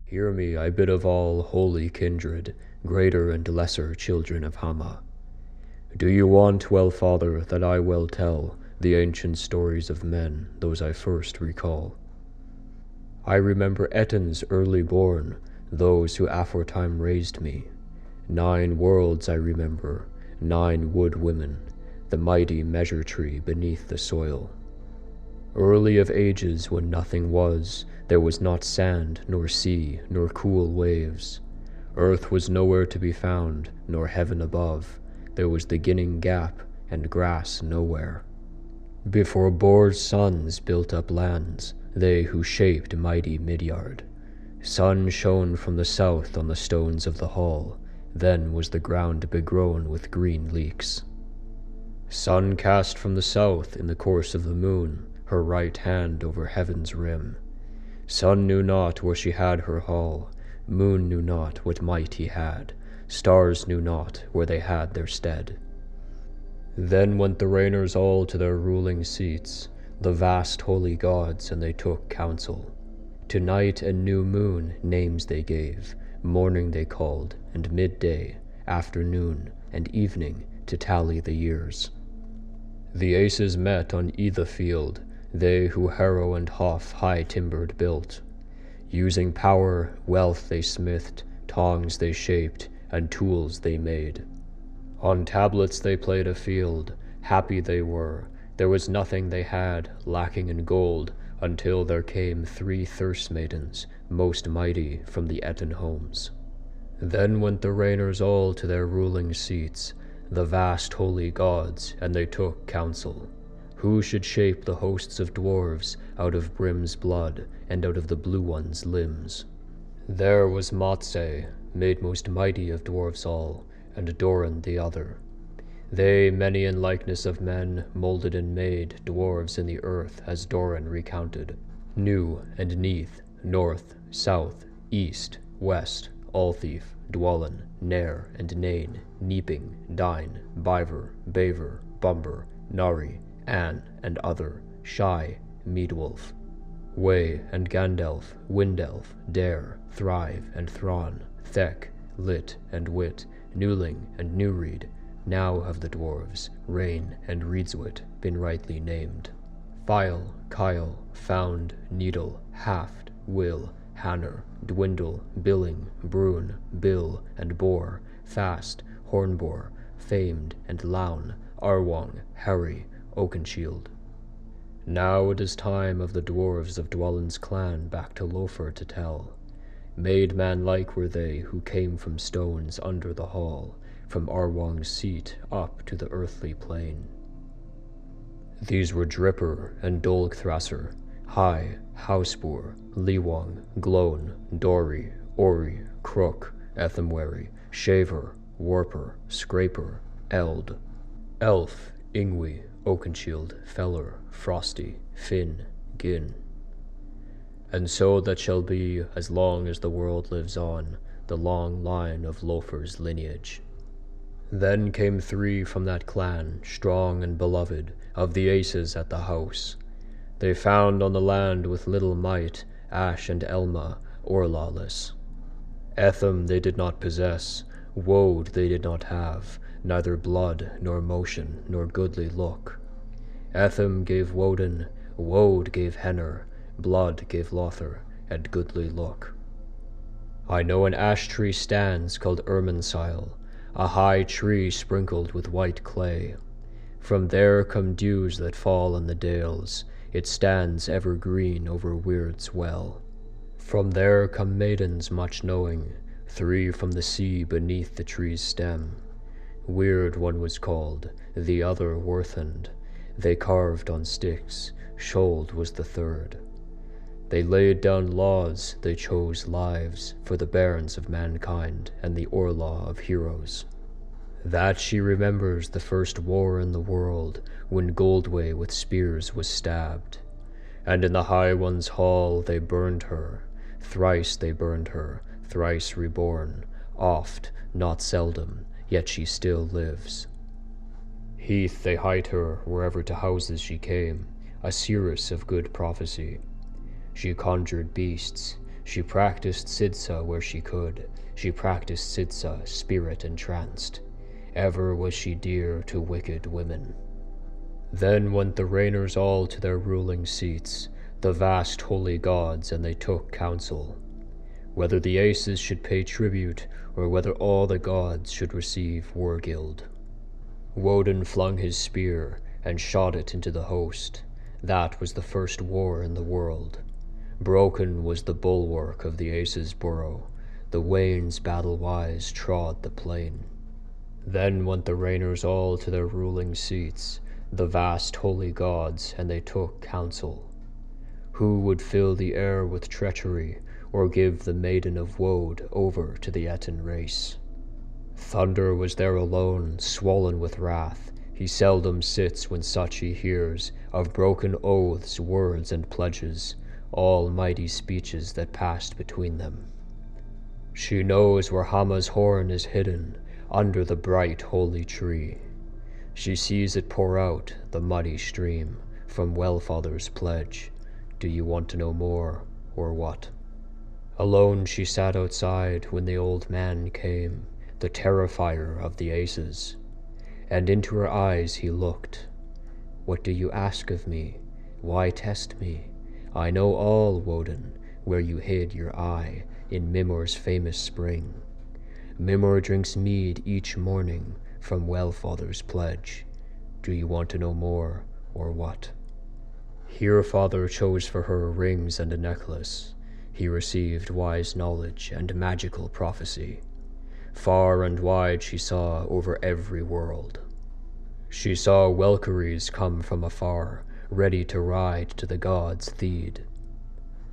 Hear me, I bid of all holy kindred, greater and lesser children of Hama. Do you want, well, Father, that I well tell the ancient stories of men, those I first recall? I remember Ettin's early born, those who aforetime raised me. 9 worlds I remember, 9 wood women, the mighty measure tree beneath the soil. Early of ages when nothing was, there was not sand, nor sea, nor cool waves. Earth was nowhere to be found, nor heaven above. There was the ginning gap, and grass nowhere. Before Bor's sons built up lands, they who shaped mighty Midyard. Sun shone from the south on the stones of the hall, then was the ground begrown with green leeks. Sun cast from the south in the course of the moon, her right hand over heaven's rim. Sun knew not where she had her hall, moon knew not what might he had, stars knew not where they had their stead. Then went the reigners all to their ruling seats, the vast holy gods, and they took counsel. To night and new moon names they gave, morning they called, and midday, afternoon, and evening to tally the years. The aces met on either field, they who harrow and hough high-timbered built. Using power, wealth they smithed, tongs they shaped, and tools they made. On tablets they played a field, happy they were, there was nothing they had, lacking in gold, until there came 3 thirst maidens, most mighty from the Ettin homes. Then went the reigners all to their ruling seats, the vast holy gods, and they took counsel. Who should shape the hosts of dwarves out of Brim's blood and out of the Blue One's limbs? There was Motse, made most mighty of dwarves all, and Doran the other. They, many in likeness of men, molded and made dwarves in the earth, as Doran recounted. New and Neath, north, south, east, west, Allthief, Dwalin, Nair and Nain, Neeping, Dine, Biver, Baver, Bumber, Nari, Anne and other, Shy, Meadwolf, Way and Gandelf, Windelf, Dare, Thrive and Thrawn, Thek, Lit and Wit, Newling and Newreed. Now have the dwarves, Rain and Reedswit, been rightly named. File, Kyle, Found, Needle, Haft, Will, Hanner, Dwindle, Billing, Brune, Bill and Boar, Fast, Hornbore, Famed and Lown, Arwong, Harry, Oakenshield. Now it is time of the dwarves of Dwalin's clan back to Lofer to tell. Made man-like were they who came from stones under the hall, from Arwong's seat up to the earthly plain. These were Dripper and Dolgthrasser, High, Houseboor, Liwong, Glone, Dory, Ori, Crook, Ethemwary, Shaver, Warper, Scraper, Eld, Elf, Ingwe, Oakenshield, Feller, Frosty, Finn, Gin. And so that shall be as long as the world lives on, the long line of Lofer's lineage. Then came 3 from that clan, strong and beloved, of the aces at the house. They found on the land with little might, Ash and Elma, Orlawless. Ethem they did not possess, Woad they did not have, neither blood, nor motion, nor goodly look. Ethem gave Woden, Woad gave Henner, blood gave Lothar, and goodly look. I know an ash tree stands called Erminsile, a high tree sprinkled with white clay. From there come dews that fall on the dales, it stands evergreen over Weird's well. From there come maidens much knowing, 3 from the sea beneath the tree's stem. Weird one was called, the other Worthend. They carved on sticks, Shold was the 3rd. They laid down laws, they chose lives, for the bairns of mankind and the Orlaw of heroes. That she remembers the first war in the world, when Goldway with spears was stabbed. And in the High One's hall they burned her, thrice they burned her, thrice reborn, oft, not seldom, yet she still lives. Heath they hight her wherever to houses she came, a seeress of good prophecy. She conjured beasts, She practiced Sidsa where she could. She practiced Sidsa, spirit entranced. Ever was she dear to wicked women. Then went the reigners all to their ruling seats, the vast holy gods, and they took counsel, whether the Aces should pay tribute, or whether all the gods should receive war-guild. Woden flung his spear, and shot it into the host. That was the first war in the world. Broken was the bulwark of the Aces' burrow. The wains battle-wise trod the plain. Then went the reigners all to their ruling seats, the vast holy gods, and they took counsel. Who would fill the air with treachery, or give the maiden of Woad over to the Etin race? Thunder was there alone, swollen with wrath. He seldom sits when such he hears, of broken oaths, words, and pledges, all mighty speeches that passed between them. She knows where Hama's horn is hidden, under the bright holy tree. She sees it pour out, the muddy stream, from Wellfather's pledge. Do you want to know more, or what? Alone she sat outside when the old man came, the terrifier of the Aces, and into her eyes he looked. What do you ask of me? Why test me? I know all, Woden, where you hid your eye, in Mimor's famous spring. Mimor drinks mead each morning from Wellfather's pledge. Do you want to know more, or what? Here father chose for her rings and a necklace. He received wise knowledge and magical prophecy. Far and wide she saw over every world. She saw Welkeries come from afar, ready to ride to the gods' Theed.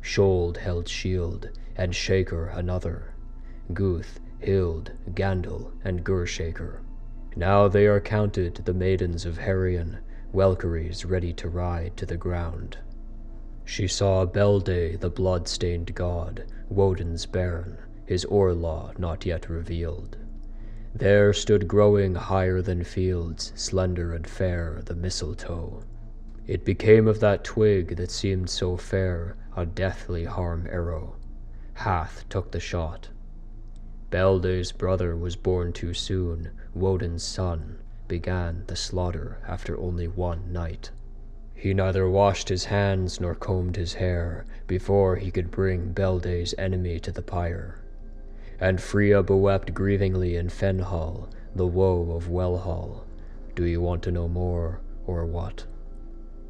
Shold held shield, and Shaker another. Guth, Hild, Gandil, and Gurshaker. Now they are counted the maidens of Herion, Welkeries ready to ride to the ground. She saw Belde, the blood-stained god, Woden's bairn, his Orlaw not yet revealed. There stood growing higher than fields, slender and fair, the mistletoe. It became of that twig that seemed so fair a deathly harm arrow. Hath took the shot. Belde's brother was born too soon. Woden's son began the slaughter after only one night. He neither washed his hands nor combed his hair before he could bring Belde's enemy to the pyre. And Freya bewept grievingly in Fenhall, the woe of Wellhall. Do you want to know more, or what?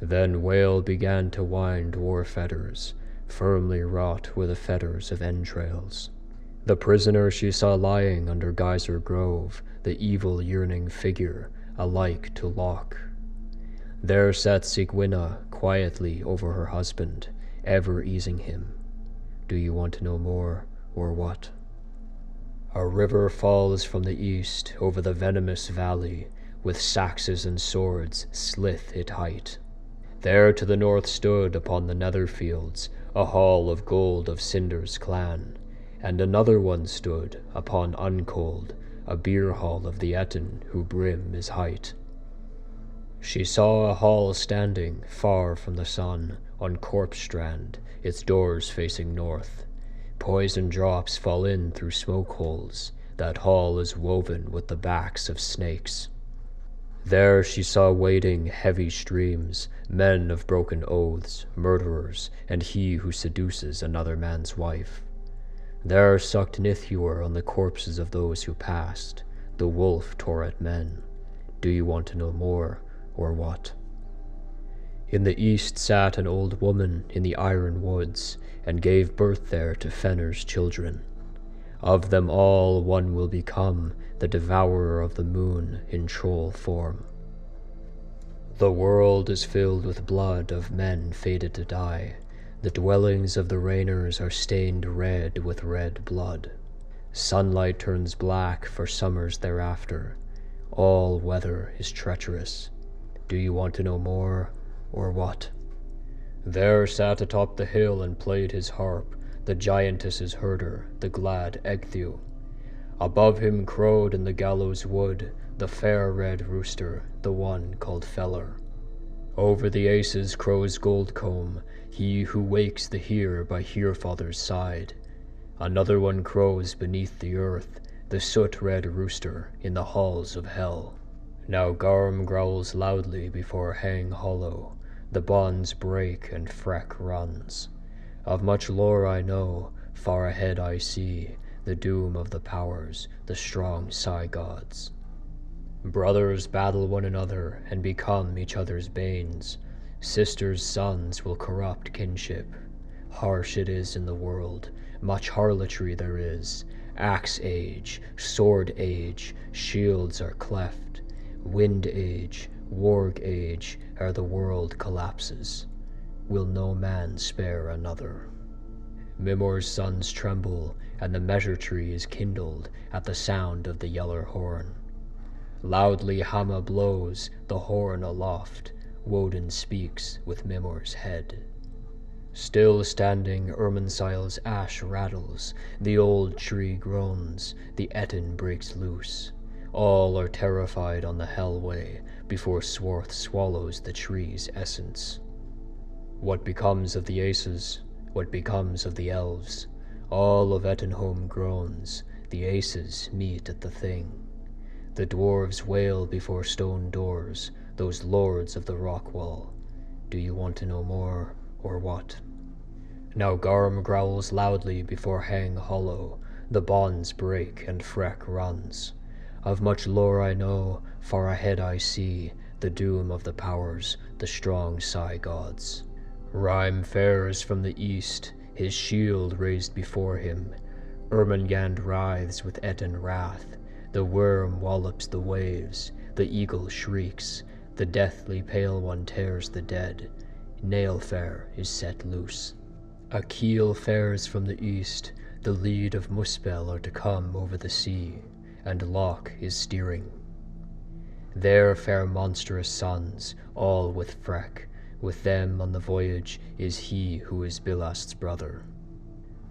Then Whale began to wind war fetters, firmly wrought were the fetters of entrails. The prisoner she saw lying under Geyser Grove, the evil yearning figure, alike to Locke. There sat Sigwinna quietly over her husband, ever easing him. Do you want to know more, or what? A river falls from the east over the venomous valley, with saxes and swords slith it height. There to the north stood upon the nether fields a hall of gold of Cinder's clan, and another one stood upon Uncold, a beer hall of the Etin who brim is height. She saw a hall standing far from the sun, on Corpse Strand, its doors facing north. Poison drops fall in through smoke holes. That hall is woven with the backs of snakes. There she saw wading heavy streams, men of broken oaths, murderers, and he who seduces another man's wife. There sucked Nithur on the corpses of those who passed. The wolf tore at men. Do you want to know more, or what? In the east sat an old woman in the iron woods, and gave birth there to Fenner's children. Of them all one will become the devourer of the moon in troll form. The world is filled with blood of men fated to die. The dwellings of the reigners are stained red with red blood. Sunlight turns black for summers thereafter. All weather is treacherous. Do you want to know more, or what? There sat atop the hill and played his harp the giantess's herder, the glad Egthew. Above him crowed in the gallows wood the fair red rooster, the one called Feller. Over the aces crows gold comb, he who wakes the Here by Herefather's side. Another one crows beneath the earth, the soot-red rooster in the halls of hell. Now Garm growls loudly before Hang Hollow, the bonds break and Freck runs. Of much lore I know, far ahead I see, the doom of the powers, the strong Psy gods. Brothers battle one another and become each other's banes. Sisters' sons will corrupt kinship. Harsh it is in the world, much harlotry there is. Axe age, sword age, shields are cleft. Wind age, warg age, ere the world collapses. Will no man spare another. Mimor's sons tremble, and the measure tree is kindled at the sound of the yeller horn. Loudly Hama blows, the horn aloft. Woden speaks with Mimor's head. Still standing, Irminsile's ash rattles, the old tree groans, the Etin breaks loose. All are terrified on the Hellway, before Swarth swallows the tree's essence. What becomes of the aces? What becomes of the elves? All of Ettenholm groans, the aces meet at the thing. The dwarves wail before stone doors, those lords of the rock wall. Do you want to know more, or what? Now Garm growls loudly before Hang Hollow, the bonds break and Freck runs. Of much lore I know, far ahead I see, the doom of the powers, the strong Psy gods. Rime fares from the east, his shield raised before him. Ermengarde writhes with Etten wrath. The worm wallops the waves, the eagle shrieks, the deathly pale one tears the dead. Nailfare is set loose. A keel fares from the east, the lead of Muspel are to come over the sea, and Locke is steering. There fair monstrous sons, all with Freck, with them on the voyage is he who is Bilast's brother.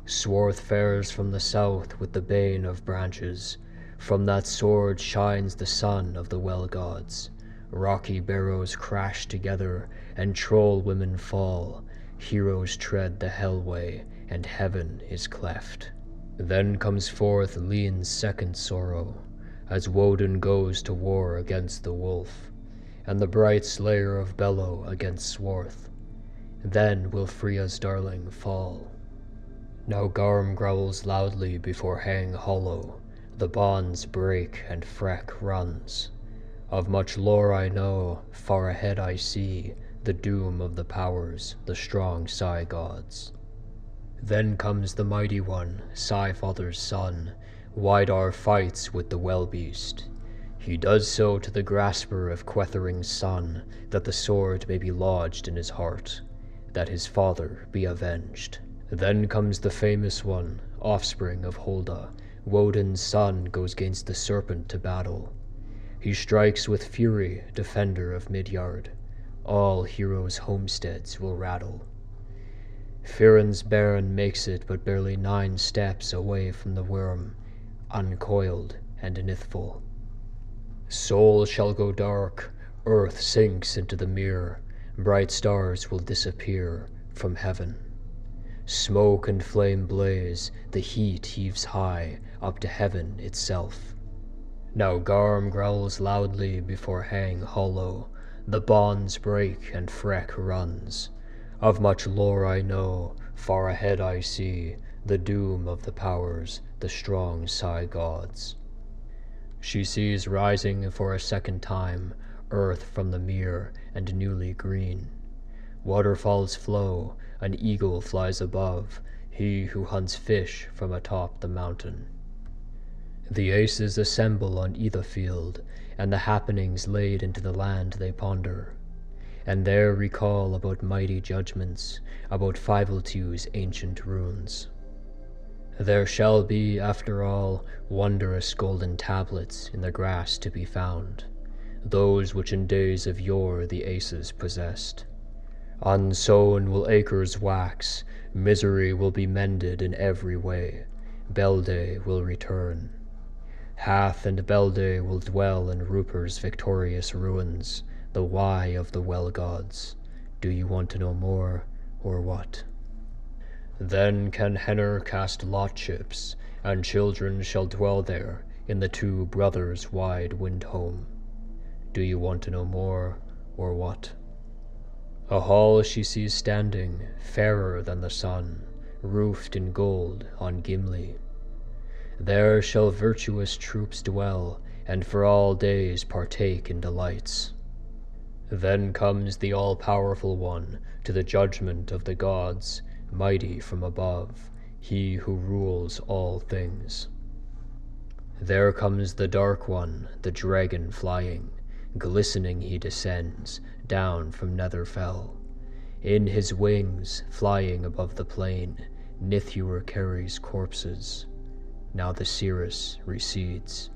Swarth fares from the south with the bane of branches. From that sword shines the sun of the well gods. Rocky barrows crash together, and troll women fall. Heroes tread the Hellway, and heaven is cleft. Then comes forth Lean's second sorrow, as Woden goes to war against the wolf, and the bright slayer of Bellow against Swarth. Then will Freya's darling fall. Now Garm growls loudly before Hang Hollow, the bonds break and Freck runs. Of much lore I know, far ahead I see, the doom of the powers, the strong Psy gods. Then comes the mighty one, Psy-father's son. Widar fights with the well-beast. He does so to the grasper of Quethering's son, that the sword may be lodged in his heart, that his father be avenged. Then comes the famous one, offspring of Holda. Woden's son goes gainst the serpent to battle. He strikes with fury, defender of Midyard. All heroes' homesteads will rattle. Firen's baron makes it but barely 9 steps away from the worm, uncoiled and nithful. Soul shall go dark, earth sinks into the mere, bright stars will disappear from heaven. Smoke and flame blaze, the heat heaves high, up to heaven itself. Now Garm growls loudly before Hang Hollow, the bonds break and Freck runs. Of much lore I know, far ahead I see, the doom of the powers, the strong Psy gods. She sees rising for a second time, earth from the mere and newly green. Waterfalls flow, an eagle flies above, he who hunts fish from atop the mountain. The aces assemble on either field, and the happenings laid into the land they ponder, and there recall about mighty judgments, about Fiveltu's ancient runes. There shall be, after all, wondrous golden tablets in the grass to be found, those which in days of yore the aces possessed. Unsown will acres wax, misery will be mended in every way, Belde will return. Hath and Belde will dwell in Ruper's victorious ruins, the why of the well gods. Do you want to know more, or what? Then can Henner cast lot ships, and children shall dwell there in the two brothers' wide wind home. Do you want to know more, or what? A hall she sees standing, fairer than the sun, roofed in gold on Gimli. There shall virtuous troops dwell, and for all days partake in delights. Then comes the all-powerful one to the judgment of the gods, mighty from above, he who rules all things. There comes the Dark One, the dragon flying, glistening he descends, down from Netherfell. In his wings, flying above the plain, Nithur carries corpses. Now the cirrus recedes.